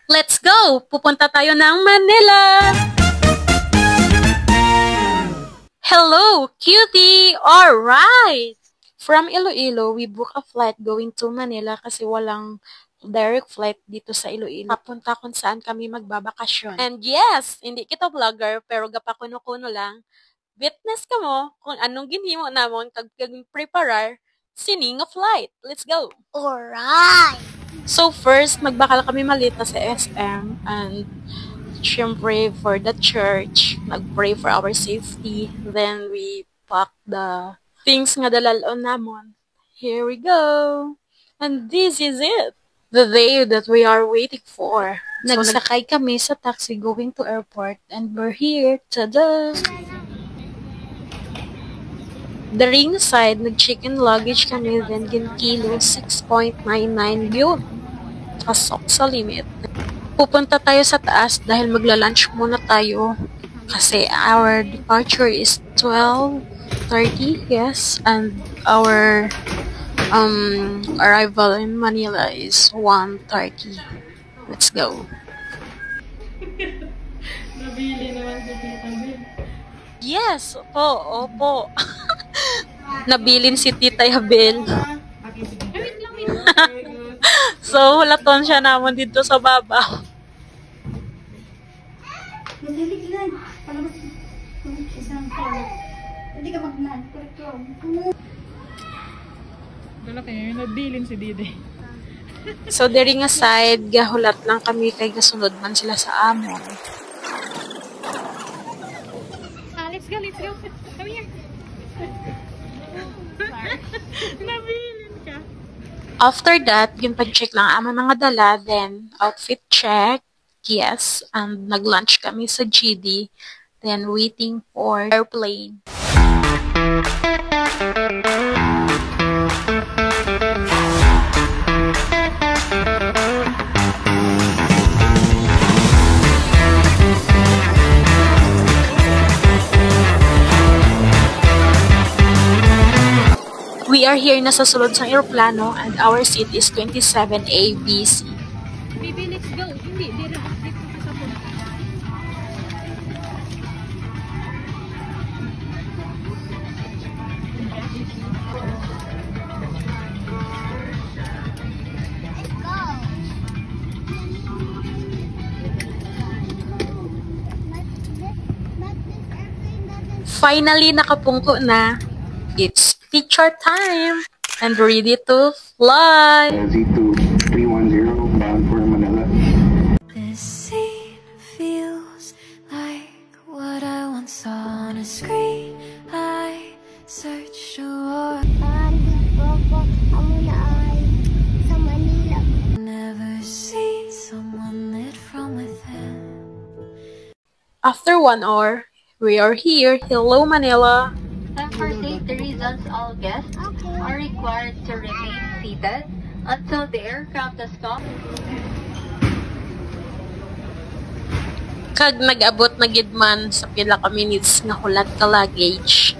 Let's go! Pupunta tayo ng Manila! Hello, cutie! Alright! From Iloilo, we book a flight going to Manila kasi walang direct flight dito sa Iloilo. Papunta kung saan kami magbabakasyon. And yes, hindi kita vlogger, pero gapakuno-kuno lang. Witness ka mo kung anong ginhimo namon kag preparar sining a flight. Let's go! Alright! So first, magbakal kami malita sa SM and syempre for the church, nag-pray for our safety. Then we pack the things nga dalalon namon. Here we go! And this is it! The day that we are waiting for. Nagsakay kami sa taxi going to airport and we're here. Tada! The ringside, nag-chicken luggage kami, then ginkilo 6.99 yun. Pasok sa limit. Pupunta tayo sa taas dahil magla-lunch muna tayo. Kasi our departure is 12:30, yes. And our arrival in Manila is 1:30. Let's go. Nabili naman si Tita Bill. Yes, opo. Nabilin si Tita Yabel. So, hulaton siya naman dito sa baba. Hindi ka magnan. Wala kayo, nabilin si Dide. So, during aside, gahulat lang kami kay gasunod man sila sa amon. Let's go. Come here. Nabilin ka. After that, yun pag-check lang ang mga dala, then outfit check, yes, and nag-lunch kami sa GD, then waiting for airplane. We are here na sa sulod sa aeroplano and our seat is 27A BC. Baby, let's go. Hindi, dito ka sa phone. Finally, nakapungko na. It's picture time and ready to fly. Z2310 bound for Manila. This scene feels like what I once saw on a screen. I search for sa Manila. never seen someone lit from within. After 1 hour, we are here. Hello, Manila. For safety reasons, all guests are required to remain seated until the aircraft has stopped. Kag nag-abot na gidman sa pila ka minutes nga hulat ka luggage.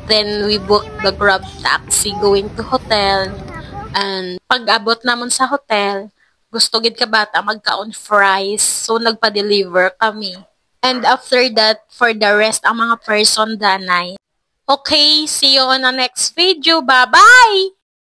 Then we booked the Grab taxi going to hotel. And pag-abot namon sa hotel, gusto gid ka bata magkaon fries. So nagpa-deliver kami. And after that, for the rest ang mga person danay. Okay, see you on the next video. Bye-bye!